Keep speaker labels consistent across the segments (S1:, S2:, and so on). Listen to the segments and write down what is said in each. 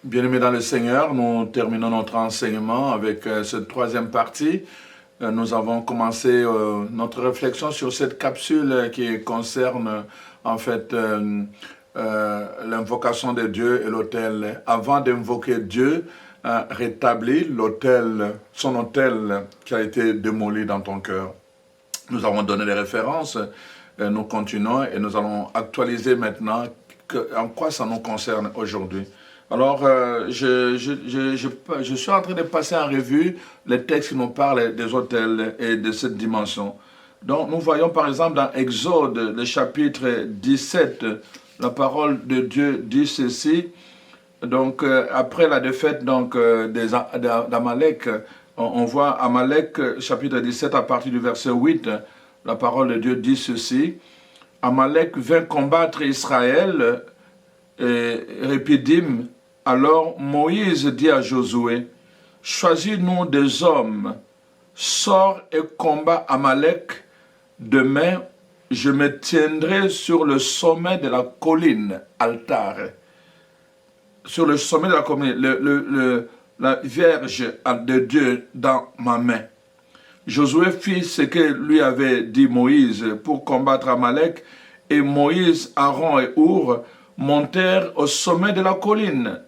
S1: Bien-aimés dans le Seigneur, nous terminons notre enseignement avec cette troisième partie. Nous avons commencé notre réflexion sur cette capsule qui concerne en fait l'invocation de Dieu et l'autel. Avant d'invoquer Dieu, rétablis l'autel, son autel qui a été démoli dans ton cœur. Nous avons donné des références, nous continuons et nous allons actualiser maintenant en quoi ça nous concerne aujourd'hui. Alors, je suis en train de passer en revue les textes qui nous parlent des autels et de cette dimension. Donc, nous voyons par exemple dans Exode, le chapitre 17, la parole de Dieu dit ceci. Donc, après la défaite d'Amalek, on voit Amalek, chapitre 17, à partir du verset 8, la parole de Dieu dit ceci. Amalek vint combattre Israël et Répidim. Alors Moïse dit à Josué, « Choisis-nous des hommes, sors et combat Amalek. Demain, je me tiendrai sur le sommet de la colline, altar. » Sur le sommet de la colline, la Vierge de Dieu dans ma main. Josué fit ce que lui avait dit Moïse pour combattre Amalek, et Moïse, Aaron et Our montèrent au sommet de la colline.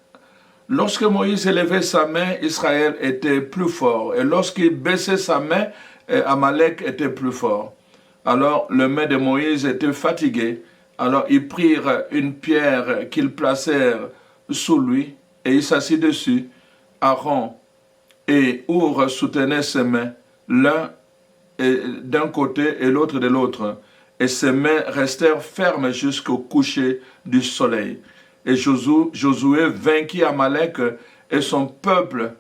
S1: Lorsque Moïse élevait sa main, Israël était plus fort. Et lorsqu'il baissait sa main, Amalek était plus fort. Alors, le main de Moïse était fatigué. Alors, ils prirent une pierre qu'ils placèrent sous lui et il s'assit dessus. Aaron et Our soutenaient ses mains, l'un d'un côté et l'autre de l'autre. Et ses mains restèrent fermes jusqu'au coucher du soleil. Et Josué vainquit Amalek et son peuple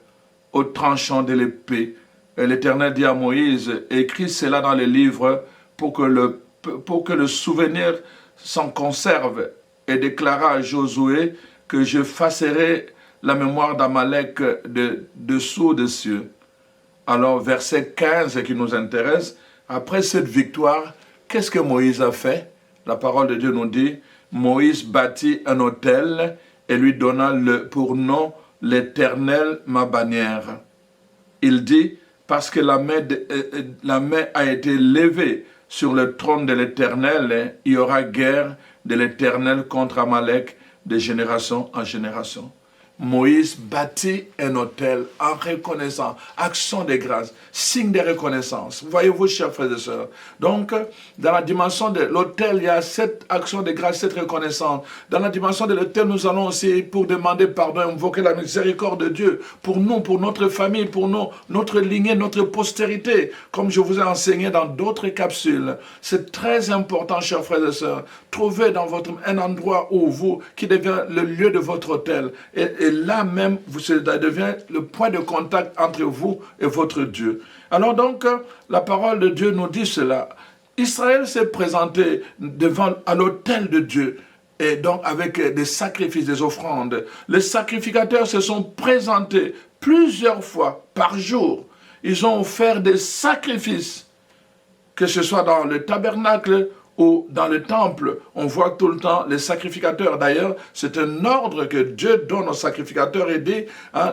S1: au tranchant de l'épée. Et l'Éternel dit à Moïse, écris cela dans les livres pour que le souvenir s'en conserve. Et déclara à Josué que je effacerai la mémoire d'Amalek de dessous des cieux. Alors, verset 15 qui nous intéresse, après cette victoire, qu'est-ce que Moïse a fait? La parole de Dieu nous dit, Moïse bâtit un autel et lui donna pour nom l'Éternel ma bannière. Il dit, parce que la main a été levée sur le trône de l'Éternel, il y aura guerre de l'Éternel contre Amalek de génération en génération. Moïse bâtit un autel en reconnaissant, action de grâce, signe de reconnaissance. Voyez-vous, chers frères et sœurs. Donc, dans la dimension de l'autel, il y a cette action de grâce, cette reconnaissance. Dans la dimension de l'autel, nous allons aussi, pour demander pardon, invoquer la miséricorde de Dieu, pour nous, pour notre famille, pour nous, notre lignée, notre postérité, comme je vous ai enseigné dans d'autres capsules. C'est très important, chers frères et sœurs. Trouvez dans un endroit où qui devient le lieu de votre autel. Et là même, ça devient le point de contact entre vous et votre Dieu. Alors donc, la parole de Dieu nous dit cela. Israël s'est présenté à l'autel de Dieu, et donc avec des sacrifices, des offrandes. Les sacrificateurs se sont présentés plusieurs fois par jour. Ils ont offert des sacrifices, que ce soit dans le tabernacle ou dans le temple, on voit tout le temps les sacrificateurs. D'ailleurs, c'est un ordre que Dieu donne aux sacrificateurs et dit,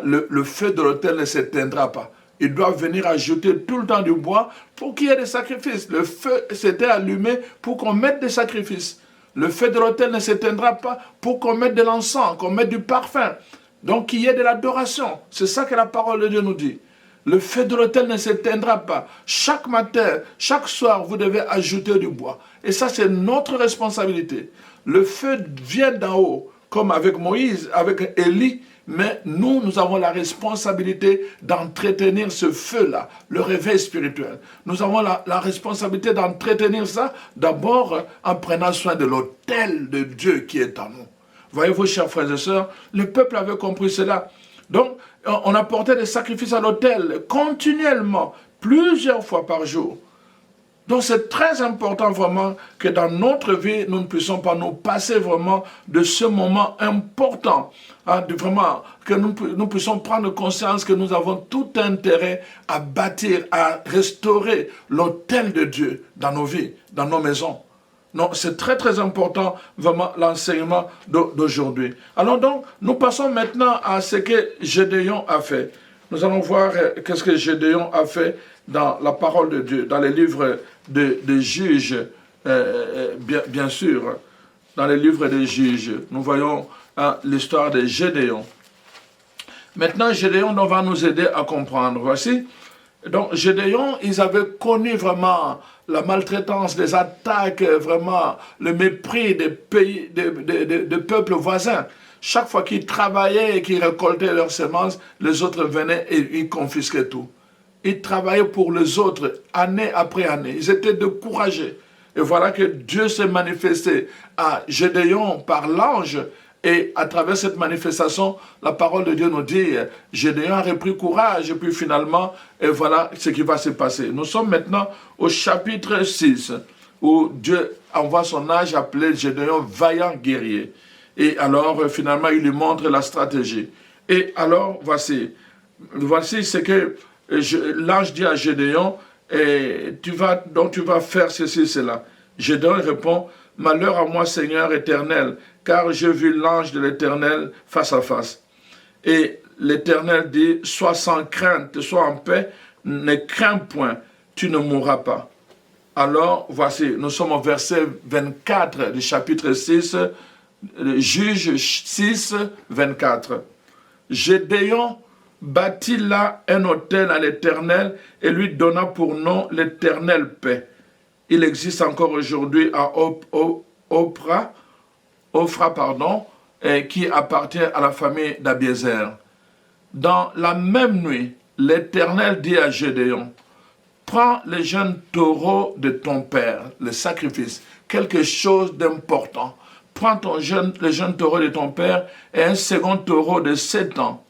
S1: le feu de l'autel ne s'éteindra pas. Ils doivent venir ajouter tout le temps du bois pour qu'il y ait des sacrifices. Le feu s'était allumé pour qu'on mette des sacrifices. Le feu de l'autel ne s'éteindra pas pour qu'on mette de l'encens, qu'on mette du parfum. Donc, qu'il y ait de l'adoration. C'est ça que la parole de Dieu nous dit. Le feu de l'autel ne s'éteindra pas. Chaque matin, chaque soir, vous devez ajouter du bois. Et ça, c'est notre responsabilité. Le feu vient d'en haut, comme avec Moïse, avec Élie, mais nous avons la responsabilité d'entretenir ce feu-là, le réveil spirituel. Nous avons la responsabilité d'entretenir ça, d'abord en prenant soin de l'autel de Dieu qui est en nous. Voyez-vous, chers frères et sœurs, le peuple avait compris cela. Donc, on apportait des sacrifices à l'autel continuellement, plusieurs fois par jour. Donc c'est très important vraiment que dans notre vie, nous ne puissions pas nous passer vraiment de ce moment important. Vraiment, que nous puissions prendre conscience que nous avons tout intérêt à bâtir, à restaurer l'autel de Dieu dans nos vies, dans nos maisons. Donc c'est très très important vraiment l'enseignement d'aujourd'hui. Alors donc, nous passons maintenant à ce que Gédéon a fait. Nous allons voir qu'est-ce que Gédéon a fait dans la parole de Dieu, dans les livres de Juges, bien sûr, dans les livres des Juges. Nous voyons l'histoire de Gédéon. Maintenant, Gédéon va nous aider à comprendre. Voici. Donc, Gédéon, ils avaient connu vraiment la maltraitance, les attaques, vraiment le mépris des pays, des peuples voisins. Chaque fois qu'ils travaillaient et qu'ils récoltaient leurs semences, les autres venaient et ils confisquaient tout. Ils travaillaient pour les autres, année après année. Ils étaient découragés. Et voilà que Dieu s'est manifesté à Gédéon par l'ange. Et à travers cette manifestation, la parole de Dieu nous dit, Gédéon a repris courage. Et puis finalement, et voilà ce qui va se passer. Nous sommes maintenant au chapitre 6, où Dieu envoie son ange appelé Gédéon vaillant guerrier. Et alors, finalement, il lui montre la stratégie. Et alors, voici ce que l'ange dit à Gédéon, tu vas faire ceci, cela. Gédéon répond, malheur à moi, Seigneur éternel, car j'ai vu l'ange de l'Éternel face à face. Et l'Éternel dit, sois sans crainte, sois en paix, ne crains point, tu ne mourras pas. Alors, voici, nous sommes au verset 24 du chapitre 6, Juge 6, 24. Gédéon bâtit là un autel à l'Éternel et lui donna pour nom l'Éternel paix. Il existe encore aujourd'hui à Ophra, qui appartient à la famille d'Abiézer. Dans la même nuit, l'Éternel dit à Gédéon, prends les jeunes taureaux de ton père, le sacrifice, quelque chose d'important. Prends les jeunes taureaux de ton père et un second taureau de 7 ans.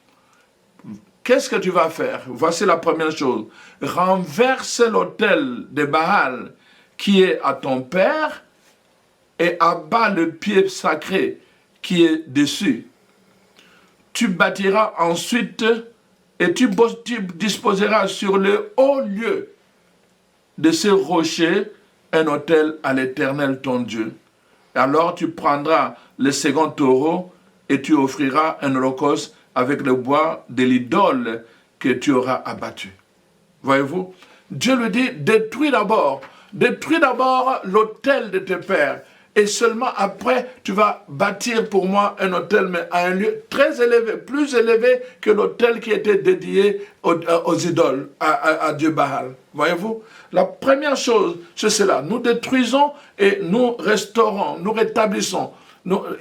S1: Qu'est-ce que tu vas faire? Voici la première chose. Renverse l'autel de Baal qui est à ton père et abat le pied sacré qui est dessus. Tu bâtiras ensuite et tu disposeras sur le haut lieu de ce rocher un autel à l'Éternel ton Dieu. Alors tu prendras le second taureau et tu offriras un holocauste avec le bois de l'idole que tu auras abattu. Voyez-vous? Dieu lui dit, détruis d'abord l'autel de tes pères. Et seulement après, tu vas bâtir pour moi un autel, mais à un lieu très élevé, plus élevé que l'autel qui était dédié aux idoles, à Dieu Baal. Voyez-vous? La première chose, c'est cela. Nous détruisons et nous restaurons, nous rétablissons.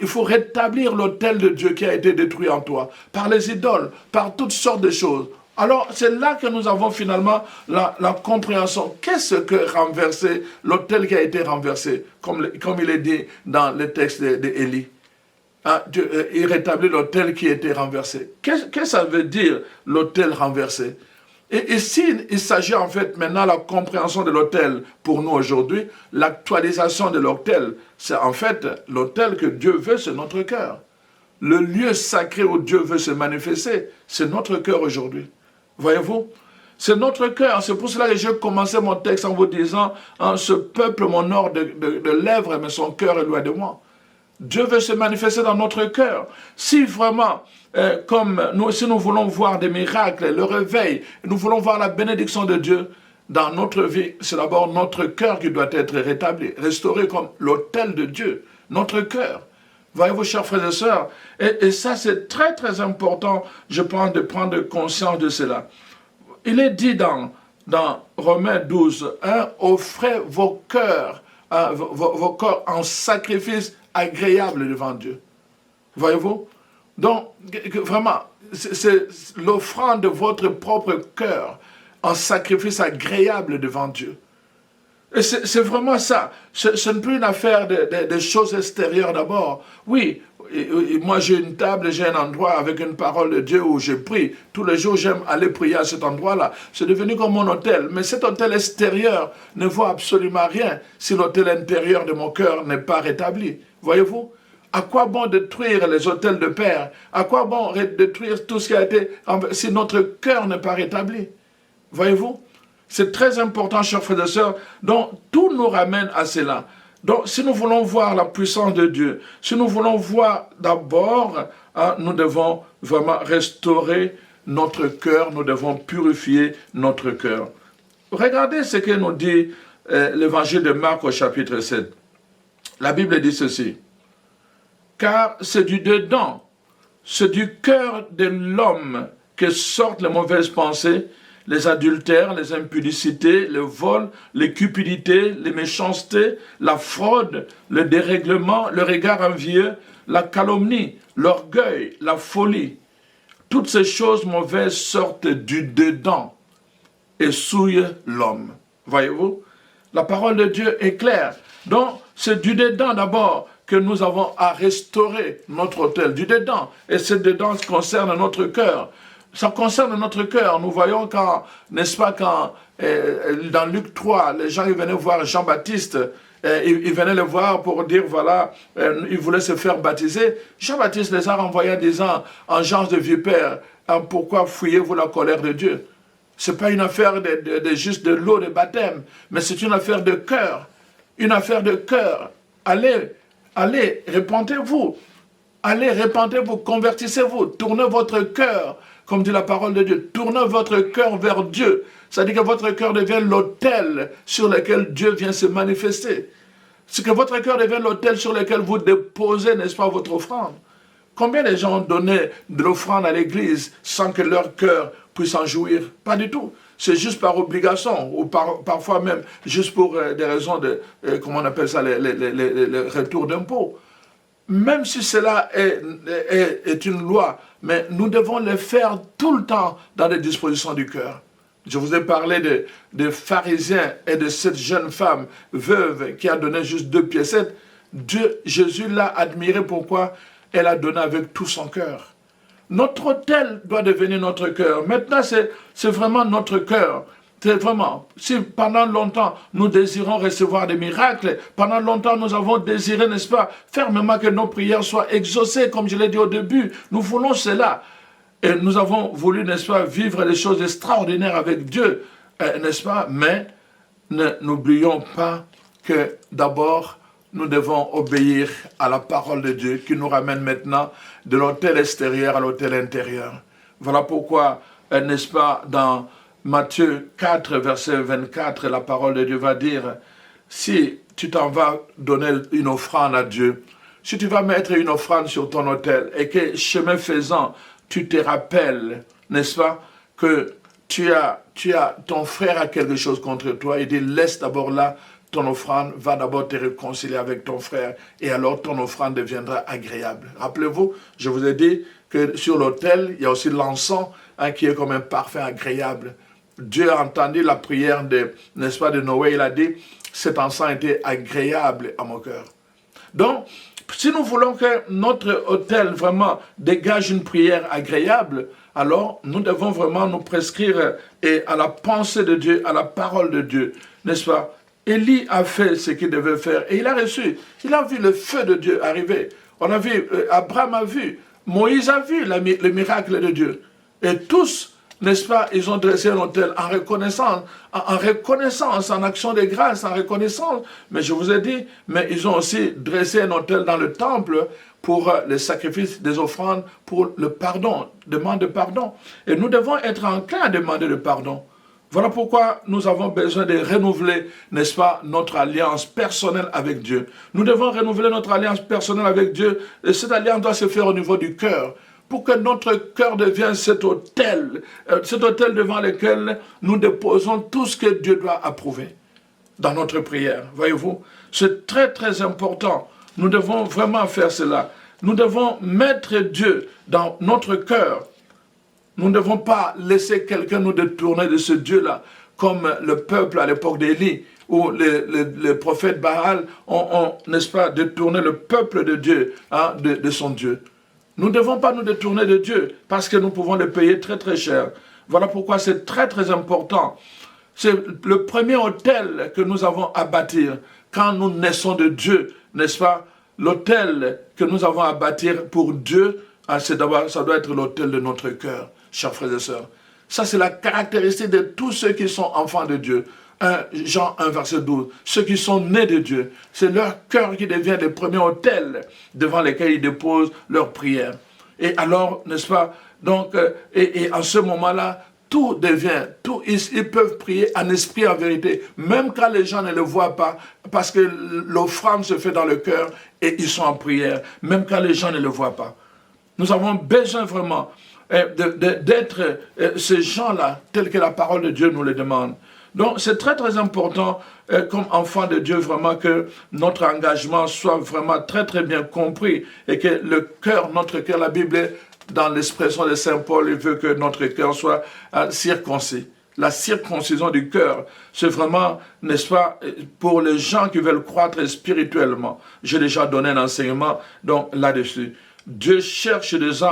S1: Il faut rétablir l'autel de Dieu qui a été détruit en toi, par les idoles, par toutes sortes de choses. Alors, c'est là que nous avons finalement la compréhension. Qu'est-ce que renverser, l'autel qui a été renversé, comme il est dit dans le texte d'Élie. Il rétablit l'autel qui a été renversé. Qu'est-ce que ça veut dire, l'autel renversé? Et ici, il s'agit en fait maintenant de la compréhension de l'autel pour nous aujourd'hui, l'actualisation de l'autel. C'est en fait l'autel que Dieu veut, c'est notre cœur. Le lieu sacré où Dieu veut se manifester, c'est notre cœur aujourd'hui. Voyez-vous? C'est notre cœur. C'est pour cela que j'ai commencé mon texte en vous disant, ce peuple m'honore de lèvres, mais son cœur est loin de moi. Dieu veut se manifester dans notre cœur. Si vraiment, si nous voulons voir des miracles, le réveil, nous voulons voir la bénédiction de Dieu dans notre vie, c'est d'abord notre cœur qui doit être rétabli, restauré comme l'autel de Dieu, notre cœur. Voyez-vous, chers frères et sœurs, et ça c'est très très important, je pense, de prendre conscience de cela. Il est dit dans Romains 12, offrez vos cœurs en sacrifice agréable devant Dieu. Voyez-vous? Donc, vraiment, c'est l'offrande de votre propre cœur en sacrifice agréable devant Dieu. Et c'est vraiment ça. Ce n'est plus une affaire de choses extérieures d'abord. Oui, moi j'ai une table, j'ai un endroit avec une parole de Dieu où je prie. Tous les jours, j'aime aller prier à cet endroit-là. C'est devenu comme mon hôtel. Mais cet hôtel extérieur ne vaut absolument rien si l'hôtel intérieur de mon cœur n'est pas rétabli. Voyez-vous? À quoi bon détruire les hôtels de Père? À quoi bon détruire tout ce qui a été si notre cœur n'est pas rétabli? Voyez-vous? C'est très important, chers frères et sœurs. Donc, tout nous ramène à cela. Donc, si nous voulons voir la puissance de Dieu, si nous voulons voir d'abord, nous devons vraiment restaurer notre cœur, nous devons purifier notre cœur. Regardez ce que nous dit l'évangile de Marc au chapitre 7. La Bible dit ceci. Car c'est du dedans, c'est du cœur de l'homme que sortent les mauvaises pensées, les adultères, les impudicités, le vol, les cupidités, les méchancetés, la fraude, le dérèglement, le regard envieux, la calomnie, l'orgueil, la folie. Toutes ces choses mauvaises sortent du dedans et souillent l'homme. Voyez-vous? La parole de Dieu est claire. Donc, c'est du dedans d'abord que nous avons à restaurer notre autel, du dedans. Et ce dedans concerne notre cœur. Ça concerne notre cœur. Nous voyons quand, n'est-ce pas, quand dans Luc 3, les gens ils venaient voir Jean-Baptiste, ils venaient le voir pour dire, voilà, ils voulaient se faire baptiser. Jean-Baptiste les a renvoyés en disant, engeance de vipère, pourquoi fouillez-vous la colère de Dieu? Ce n'est pas une affaire de juste de l'eau de baptême, mais c'est une affaire de cœur. Une affaire de cœur. Allez, répentez-vous. Allez, répentez-vous, convertissez-vous, tournez votre cœur, comme dit la parole de Dieu, tournez votre cœur vers Dieu. C'est-à-dire que votre cœur devient l'autel sur lequel Dieu vient se manifester. C'est que votre cœur devient l'autel sur lequel vous déposez, n'est-ce pas, votre offrande. Combien de gens ont donné de l'offrande à l'église sans que leur cœur puisse en jouir? Pas du tout. C'est juste par obligation, ou parfois même juste pour des raisons de, comment on appelle ça, les retours d'impôts. Même si cela est une loi, mais nous devons le faire tout le temps dans les dispositions du cœur. Je vous ai parlé de pharisiens et de cette jeune femme veuve qui a donné juste 2 piécettes. Jésus l'a admirée. Pourquoi? Elle a donné avec tout son cœur. Notre autel doit devenir notre cœur. Maintenant, c'est vraiment notre cœur. C'est vraiment, si pendant longtemps nous désirons recevoir des miracles, pendant longtemps nous avons désiré, n'est-ce pas, fermement que nos prières soient exaucées, comme je l'ai dit au début, nous voulons cela. Et nous avons voulu, n'est-ce pas, vivre des choses extraordinaires avec Dieu, n'est-ce pas, mais n'oublions pas que d'abord, nous devons obéir à la parole de Dieu qui nous ramène maintenant de l'autel extérieur à l'autel intérieur. Voilà pourquoi, n'est-ce pas, dans Matthieu 4, verset 24, la parole de Dieu va dire, si tu t'en vas donner une offrande à Dieu, si tu vas mettre une offrande sur ton autel et que chemin faisant, tu te rappelles, n'est-ce pas, que ton frère a quelque chose contre toi, il dit, laisse d'abord là ton offrande, va d'abord te réconcilier avec ton frère et alors ton offrande deviendra agréable. Rappelez-vous, je vous ai dit que sur l'autel, il y a aussi l'encens qui est comme un parfum agréable. Dieu a entendu la prière n'est-ce pas, de Noé, il a dit, cet encens était agréable à mon cœur. Donc, si nous voulons que notre autel vraiment dégage une prière agréable, alors nous devons vraiment nous prescrire à la pensée de Dieu, à la parole de Dieu, n'est-ce pas? Élie a fait ce qu'il devait faire et il a reçu. Il a vu le feu de Dieu arriver. On a vu, Abraham a vu, Moïse a vu le miracle de Dieu. Et tous, n'est-ce pas, ils ont dressé un autel en reconnaissance, en action de grâce, en reconnaissance. Mais je vous ai dit, mais ils ont aussi dressé un autel dans le temple pour les sacrifices des offrandes, pour le pardon, demande de pardon. Et nous devons être enclins à demander le pardon. Voilà pourquoi nous avons besoin de renouveler, n'est-ce pas, notre alliance personnelle avec Dieu. Nous devons renouveler notre alliance personnelle avec Dieu. Et cette alliance doit se faire au niveau du cœur. Pour que notre cœur devienne cet autel devant lequel nous déposons tout ce que Dieu doit approuver dans notre prière. Voyez-vous, c'est très très important. Nous devons vraiment faire cela. Nous devons mettre Dieu dans notre cœur. Nous ne devons pas laisser quelqu'un nous détourner de ce Dieu-là comme le peuple à l'époque d'Élie, où les prophètes Baal ont, n'est-ce pas, détourné le peuple de Dieu, hein, de son Dieu. Nous ne devons pas nous détourner de Dieu, parce que nous pouvons le payer très très cher. Voilà pourquoi c'est très très important. C'est le premier autel que nous avons à bâtir quand nous naissons de Dieu, n'est-ce pas? L'autel que nous avons à bâtir pour Dieu, ça doit être l'autel de notre cœur, chers frères et sœurs. Ça, c'est la caractéristique de tous ceux qui sont enfants de Dieu. Jean 1, verset 12. Ceux qui sont nés de Dieu, c'est leur cœur qui devient le premier autel devant lesquels ils déposent leurs prières. Et alors, n'est-ce pas? Donc, et en ce moment-là, tout devient, ils peuvent prier en esprit, en vérité, même quand les gens ne le voient pas, parce que l'offrande se fait dans le cœur et ils sont en prière, même quand les gens ne le voient pas. Nous avons besoin vraiment d'être ces gens-là, tels que la parole de Dieu nous le demande. Donc, c'est très très important, comme enfant de Dieu, vraiment que notre engagement soit vraiment très très bien compris et que le cœur, notre cœur, la Bible est dans l'expression de Saint Paul, il veut que notre cœur soit circoncis. La circoncision du cœur, c'est vraiment, n'est-ce pas, pour les gens qui veulent croître spirituellement. J'ai déjà donné un enseignement donc là-dessus. Dieu cherche des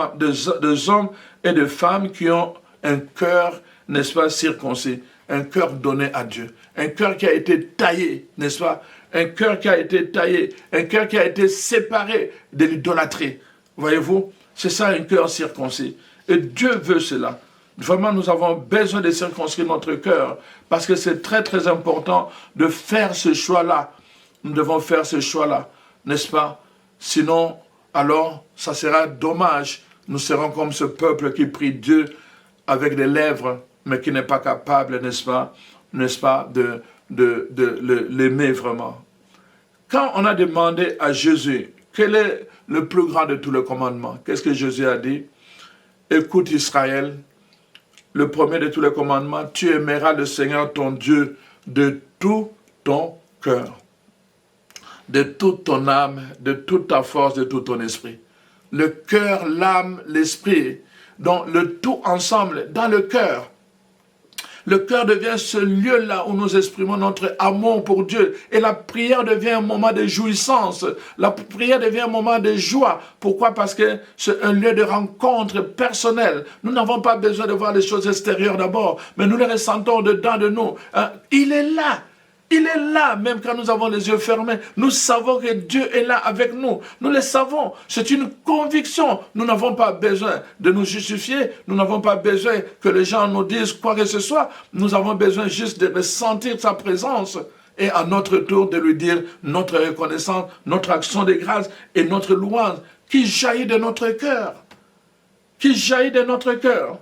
S1: hommes et des femmes qui ont un cœur, n'est-ce pas, circoncis. Un cœur donné à Dieu. Un cœur qui a été taillé, n'est-ce pas? Un cœur qui a été taillé. Un cœur qui a été séparé de l'idolâtrie. Voyez-vous? C'est ça un cœur circoncis. Et Dieu veut cela. Vraiment, nous avons besoin de circoncire notre cœur parce que c'est très très important de faire ce choix-là. Nous devons faire ce choix-là, n'est-ce pas? Sinon, alors, ça sera dommage. Nous serons comme ce peuple qui prie Dieu avec des lèvres, mais qui n'est pas capable, n'est-ce pas, de l'aimer vraiment. Quand on a demandé à Jésus, quel est le plus grand de tous les commandements, qu'est-ce que Jésus a dit? Écoute Israël, le premier de tous les commandements, tu aimeras le Seigneur ton Dieu de tout ton cœur, de toute ton âme, de toute ta force, de tout ton esprit. Le cœur, l'âme, l'esprit, donc le tout ensemble dans le cœur. Le cœur devient ce lieu-là où nous exprimons notre amour pour Dieu. Et la prière devient un moment de jouissance. La prière devient un moment de joie. Pourquoi? Parce que c'est un lieu de rencontre personnelle. Nous n'avons pas besoin de voir les choses extérieures d'abord, mais nous les ressentons dedans de nous. Il est là. Il est là, même quand nous avons les yeux fermés. Nous savons que Dieu est là avec nous. Nous le savons. C'est une conviction. Nous n'avons pas besoin de nous justifier. Nous n'avons pas besoin que les gens nous disent quoi que ce soit. Nous avons besoin juste de ressentir sa présence et à notre tour de lui dire notre reconnaissance, notre action de grâce et notre louange qui jaillit de notre cœur. Qui jaillit de notre cœur.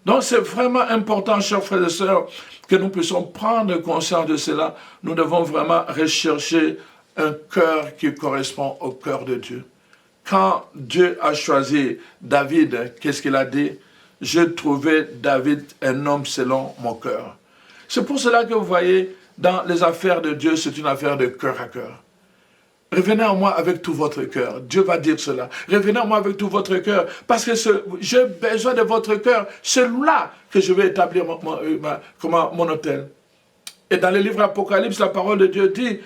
S1: Donc c'est vraiment important, chers frères et sœurs, que nous puissions prendre conscience de cela. Nous devons vraiment rechercher un cœur qui correspond au cœur de Dieu. Quand Dieu a choisi David, qu'est-ce qu'il a dit? J'ai trouvé David un homme selon mon cœur. C'est pour cela que vous voyez, dans les affaires de Dieu, c'est une affaire de cœur à cœur. Revenez à moi avec tout votre cœur. Dieu va dire cela. Revenez à moi avec tout votre cœur. Parce que j'ai besoin de votre cœur. C'est là que je vais établir mon autel. Et dans le livre Apocalypse, la parole de Dieu dit,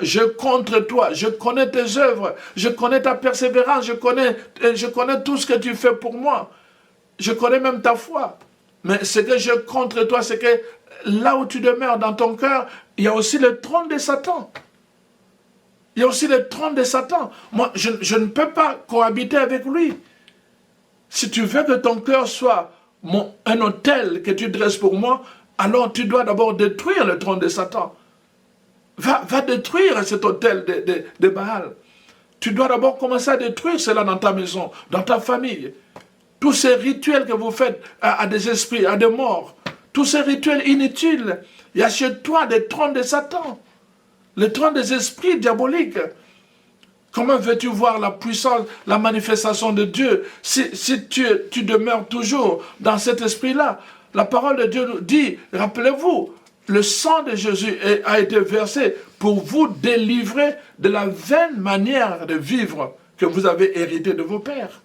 S1: je contre toi, je connais tes œuvres, je connais ta persévérance, je connais tout ce que tu fais pour moi. Je connais même ta foi. Mais ce que je contre toi, c'est que là où tu demeures dans ton cœur, il y a aussi le trône de Satan. Il y a aussi le trône de Satan. Moi, je ne peux pas cohabiter avec lui. Si tu veux que ton cœur soit un autel que tu dresses pour moi, alors tu dois d'abord détruire le trône de Satan. Va détruire cet autel de Baal. Tu dois d'abord commencer à détruire cela dans ta maison, dans ta famille. Tous ces rituels que vous faites à des esprits, à des morts, tous ces rituels inutiles, il y a chez toi des trônes de Satan. Le trône des esprits diaboliques. Comment veux-tu voir la puissance, la manifestation de Dieu si tu demeures toujours dans cet esprit-là? La parole de Dieu nous dit, rappelez-vous, le sang de Jésus a été versé pour vous délivrer de la vaine manière de vivre que vous avez hérité de vos pères.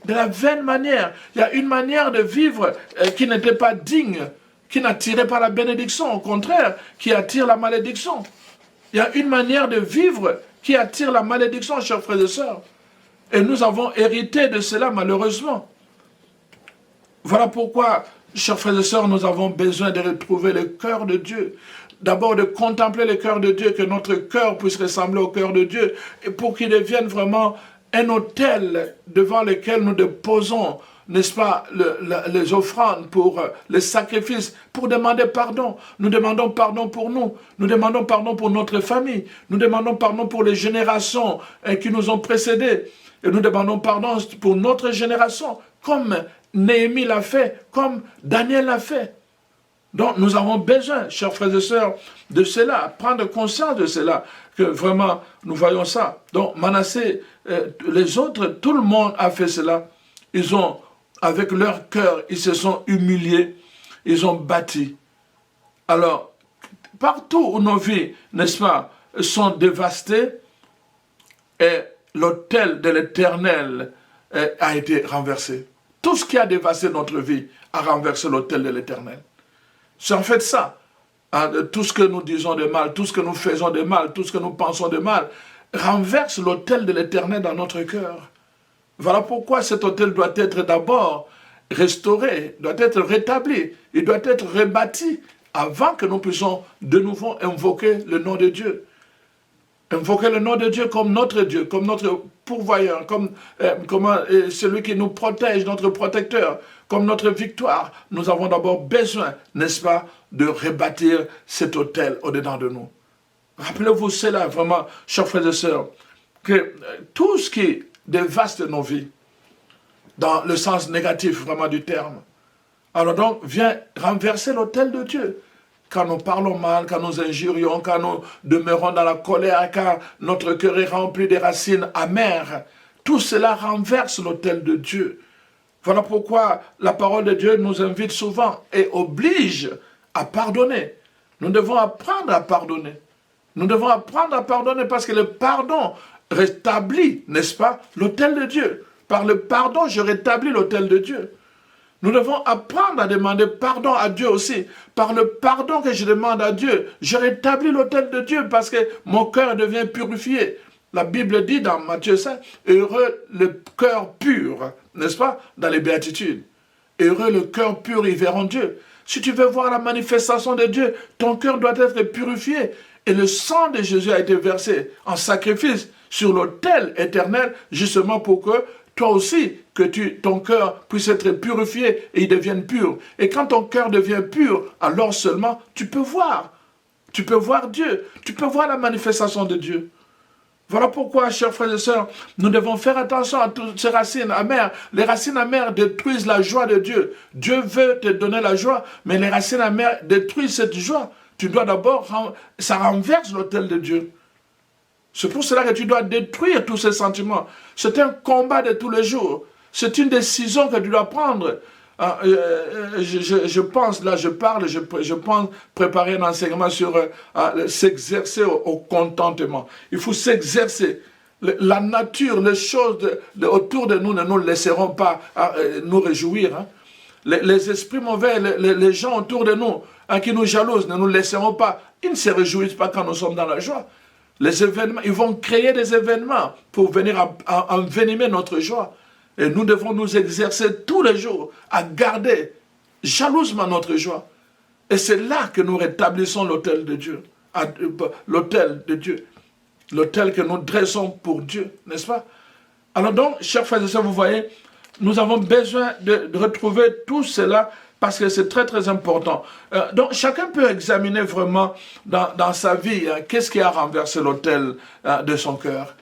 S1: de la vaine manière. Il y a une manière de vivre qui n'était pas digne, qui n'attirait pas la bénédiction, au contraire, qui attire la malédiction. Il y a une manière de vivre qui attire la malédiction, chers frères et sœurs. Et nous avons hérité de cela, malheureusement. Voilà pourquoi, chers frères et sœurs, nous avons besoin de retrouver le cœur de Dieu. D'abord de contempler le cœur de Dieu, que notre cœur puisse ressembler au cœur de Dieu, et pour qu'il devienne vraiment un autel devant lequel nous déposons, n'est-ce pas, les offrandes, pour les sacrifices, pour demander pardon. Nous demandons pardon pour nous, nous demandons pardon pour notre famille, nous demandons pardon pour les générations qui nous ont précédés, et nous demandons pardon pour notre génération, comme Néhémie l'a fait, comme Daniel l'a fait. Donc nous avons besoin, chers frères et sœurs, de cela, prendre conscience de cela, que vraiment nous voyons ça. Donc Manassé, les autres, tout le monde a fait cela. Ils ont, avec leur cœur, ils se sont humiliés, ils ont bâti. Alors, partout où nos vies, n'est-ce pas, sont dévastées, et l'autel de l'Éternel a été renversé. Tout ce qui a dévasté notre vie a renversé l'autel de l'Éternel. C'est en fait ça. Tout ce que nous disons de mal, tout ce que nous faisons de mal, tout ce que nous pensons de mal, renverse l'autel de l'Éternel dans notre cœur. Voilà pourquoi cet autel doit être d'abord restauré, doit être rétabli, il doit être rebâti avant que nous puissions de nouveau invoquer le nom de Dieu. Invoquer le nom de Dieu, comme notre pourvoyeur, comme celui qui nous protège, notre protecteur, comme notre victoire. Nous avons d'abord besoin, n'est-ce pas, de rebâtir cet autel au-dedans de nous. Rappelez-vous cela vraiment, chers frères et sœurs, que tout ce qui dévaste nos vies, dans le sens négatif vraiment du terme, alors donc vient renverser l'autel de Dieu. Quand nous parlons mal, quand nous injurions, quand nous demeurons dans la colère, quand notre cœur est rempli de racines amères, tout cela renverse l'autel de Dieu. Voilà pourquoi la parole de Dieu nous invite souvent et oblige à pardonner. Nous devons apprendre à pardonner. Nous devons apprendre à pardonner parce que le pardon rétablit, n'est-ce pas, l'autel de Dieu. Par le pardon, je rétablis l'autel de Dieu. Nous devons apprendre à demander pardon à Dieu aussi. Par le pardon que je demande à Dieu, je rétablis l'autel de Dieu parce que mon cœur devient purifié. La Bible dit dans Matthieu 5, heureux le cœur pur, n'est-ce pas, dans les béatitudes. Heureux le cœur pur, ils verront Dieu. Si tu veux voir la manifestation de Dieu, ton cœur doit être purifié. Et le sang de Jésus a été versé en sacrifice sur l'autel éternel, justement pour que toi aussi, que ton cœur puisse être purifié et il devienne pur. Et quand ton cœur devient pur, alors seulement tu peux voir. Tu peux voir Dieu. Tu peux voir la manifestation de Dieu. Voilà pourquoi, chers frères et sœurs, nous devons faire attention à toutes ces racines amères. Les racines amères détruisent la joie de Dieu. Dieu veut te donner la joie, mais les racines amères détruisent cette joie. Tu dois d'abord, ça renverse l'autel de Dieu. C'est pour cela que tu dois détruire tous ces sentiments. C'est un combat de tous les jours. C'est une décision que tu dois prendre. Je pense, là je parle, je pense préparer un enseignement sur s'exercer au contentement. Il faut s'exercer. La nature, les choses autour de nous ne nous laisseront pas nous réjouir. Hein. Les esprits mauvais, les gens autour de nous qui nous jalousent ne nous laisseront pas. Ils ne se réjouissent pas quand nous sommes dans la joie. Les événements, ils vont créer des événements pour venir envenimer notre joie. Et nous devons nous exercer tous les jours à garder jalousement notre joie. Et c'est là que nous rétablissons l'autel de Dieu. L'autel de Dieu. L'autel que nous dressons pour Dieu, n'est-ce pas? Alors donc, chers frères et sœurs, vous voyez, nous avons besoin de retrouver tout cela parce que c'est très très important. Donc chacun peut examiner vraiment dans sa vie qu'est-ce qui a renversé l'autel de son cœur.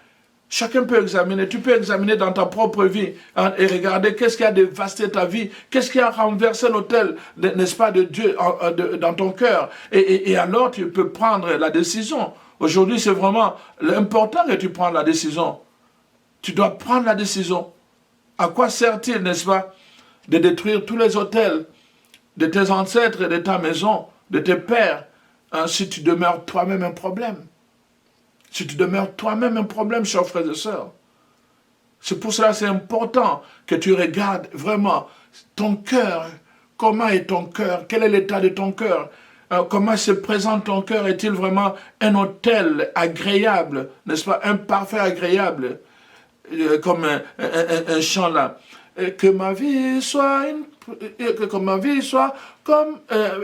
S1: Chacun peut examiner, tu peux examiner dans ta propre vie et regarder qu'est-ce qui a dévasté ta vie, qu'est-ce qui a renversé l'autel, n'est-ce pas, de Dieu dans ton cœur. Et alors tu peux prendre la décision. Aujourd'hui c'est vraiment l'important que tu prennes la décision. Tu dois prendre la décision. À quoi sert-il, n'est-ce pas, de détruire tous les autels de tes ancêtres et de ta maison, de tes pères, si tu demeures toi-même un problème. Si tu demeures toi-même un problème, chers frères et sœurs. C'est pour cela que c'est important que tu regardes vraiment ton cœur. Comment est ton cœur? Quel est l'état de ton cœur? Comment se présente ton cœur? Est-il vraiment un autel agréable, n'est-ce pas? Un parfait agréable, comme un chant là. Que ma vie soit comme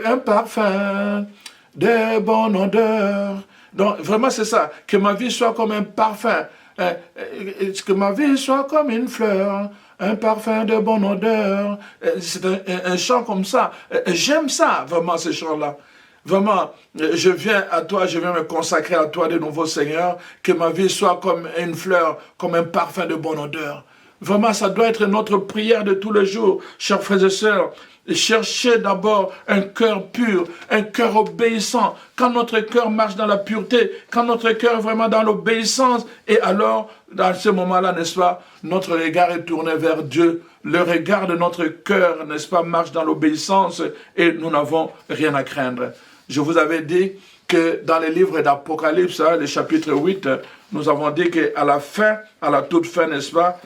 S1: un parfum de bonne odeur. Donc vraiment c'est ça, que ma vie soit comme un parfum, que ma vie soit comme une fleur, un parfum de bonne odeur. C'est un chant comme ça. J'aime ça, vraiment, ce chant-là. Vraiment, je viens à toi, je viens me consacrer à toi de nouveau, Seigneur, que ma vie soit comme une fleur, comme un parfum de bonne odeur. Vraiment, ça doit être notre prière de tous les jours, chers frères et sœurs. Cherchez d'abord un cœur pur, un cœur obéissant. Quand notre cœur marche dans la pureté, quand notre cœur est vraiment dans l'obéissance, et alors, dans ce moment-là, n'est-ce pas, notre regard est tourné vers Dieu. Le regard de notre cœur, n'est-ce pas, marche dans l'obéissance et nous n'avons rien à craindre. Je vous avais dit que dans les livres d'Apocalypse, le chapitre 8, nous avons dit qu'à la fin, à la toute fin, n'est-ce pas,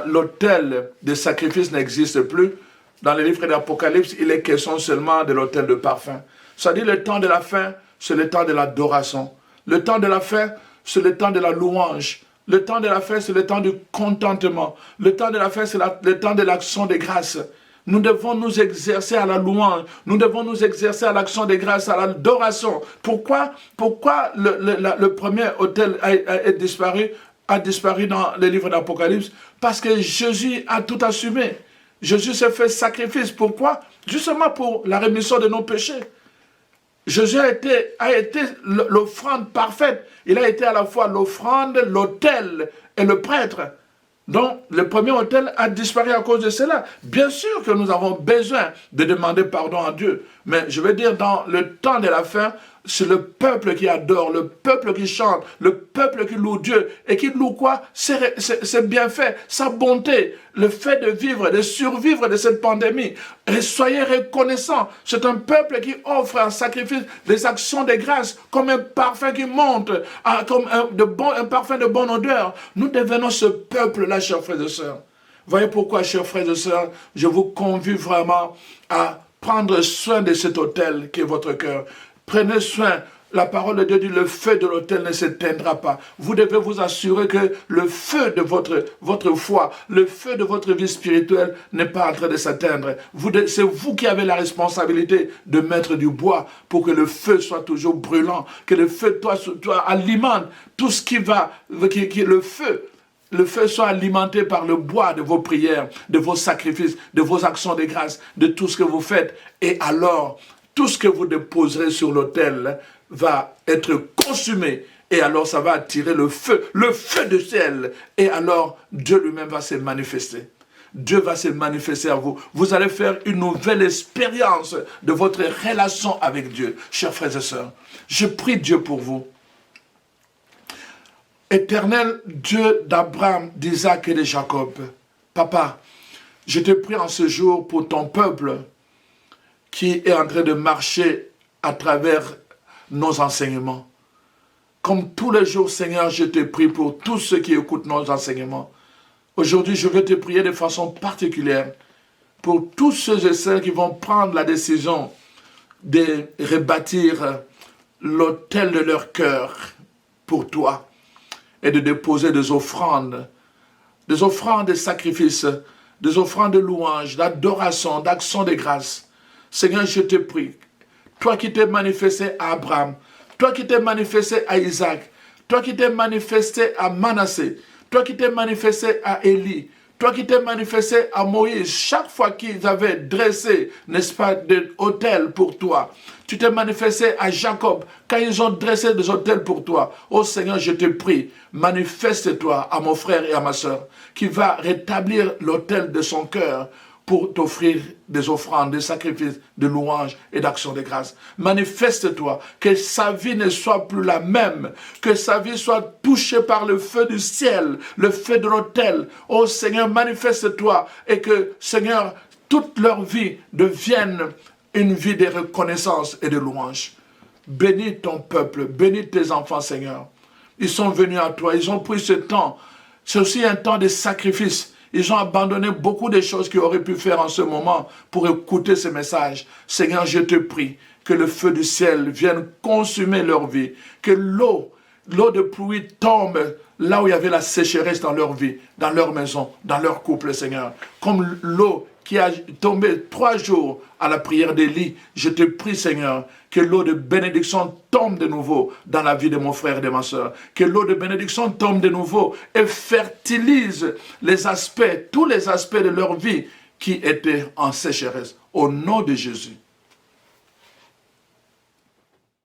S1: l'autel de sacrifice n'existe plus. Dans les livres d'Apocalypse, il est question seulement de l'autel de parfum. C'est-à-dire le temps de la fin, c'est le temps de l'adoration. Le temps de la fin, c'est le temps de la louange. Le temps de la fin, c'est le temps du contentement. Le temps de la fin, c'est le temps de l'action de grâce. Nous devons nous exercer à la louange. Nous devons nous exercer à l'action de grâce, à l'adoration. Pourquoi le premier autel a disparu dans les livres d'Apocalypse? Parce que Jésus a tout assumé. Jésus s'est fait sacrifice. Pourquoi? Justement pour la rémission de nos péchés. Jésus a été l'offrande parfaite. Il a été à la fois l'offrande, l'autel et le prêtre. Donc, le premier autel a disparu à cause de cela. Bien sûr que nous avons besoin de demander pardon à Dieu. Mais je veux dire, dans le temps de la fin, c'est le peuple qui adore, le peuple qui chante, le peuple qui loue Dieu. Et qui loue quoi? C'est bien fait, sa bonté, le fait de vivre, de survivre de cette pandémie. Et soyez reconnaissants. C'est un peuple qui offre un sacrifice, des actions de grâce, comme un parfum qui monte, comme un parfum de bonne odeur. Nous devenons ce peuple-là, chers frères et sœurs. Voyez pourquoi, chers frères et sœurs, je vous convie vraiment à prendre soin de cet autel qui est votre cœur. Prenez soin. La parole de Dieu dit, le feu de l'autel ne s'éteindra pas. Vous devez vous assurer que le feu de votre foi, le feu de votre vie spirituelle n'est pas en train de s'éteindre. C'est vous qui avez la responsabilité de mettre du bois pour que le feu soit toujours brûlant, que le feu toi alimente tout ce qui va, le feu soit alimenté par le bois de vos prières, de vos sacrifices, de vos actions de grâce, de tout ce que vous faites. Et alors, tout ce que vous déposerez sur l'autel va être consumé. Et alors, ça va attirer le feu du ciel. Et alors, Dieu lui-même va se manifester. Dieu va se manifester à vous. Vous allez faire une nouvelle expérience de votre relation avec Dieu. Chers frères et sœurs, je prie Dieu pour vous. Éternel Dieu d'Abraham, d'Isaac et de Jacob, Papa, je te prie en ce jour pour ton peuple qui est en train de marcher à travers nos enseignements. Comme tous les jours, Seigneur, je te prie pour tous ceux qui écoutent nos enseignements. Aujourd'hui, je veux te prier de façon particulière pour tous ceux et celles qui vont prendre la décision de rebâtir l'autel de leur cœur pour toi et de déposer des offrandes de sacrifices, des offrandes de louange, d'adoration, d'action de grâce. Seigneur, je te prie, toi qui t'es manifesté à Abraham, toi qui t'es manifesté à Isaac, toi qui t'es manifesté à Manassé, toi qui t'es manifesté à Élie, toi qui t'es manifesté à Moïse, chaque fois qu'ils avaient dressé, n'est-ce pas, des autels pour toi, tu t'es manifesté à Jacob, quand ils ont dressé des autels pour toi. Oh Seigneur, je te prie, manifeste-toi à mon frère et à ma sœur, qui va rétablir l'autel de son cœur, pour t'offrir des offrandes, des sacrifices, de louanges et d'actions de grâce. Manifeste-toi, que sa vie ne soit plus la même, que sa vie soit touchée par le feu du ciel, le feu de l'autel. Oh Seigneur, manifeste-toi et que, Seigneur, toute leur vie devienne une vie de reconnaissance et de louange. Bénis ton peuple, bénis tes enfants, Seigneur. Ils sont venus à toi, ils ont pris ce temps C'est aussi un temps de sacrifice. Ils ont abandonné beaucoup de choses qu'ils auraient pu faire en ce moment pour écouter ce message. Seigneur, je te prie que le feu du ciel vienne consumer leur vie, que l'eau de pluie tombe là où il y avait la sécheresse dans leur vie, dans leur maison, dans leur couple, Seigneur. Comme l'eau qui a tombé 3 jours à la prière d'Élie, je te prie, Seigneur, que l'eau de bénédiction tombe de nouveau dans la vie de mon frère et de ma soeur. Que l'eau de bénédiction tombe de nouveau et fertilise les aspects, tous les aspects de leur vie qui étaient en sécheresse. Au nom de Jésus.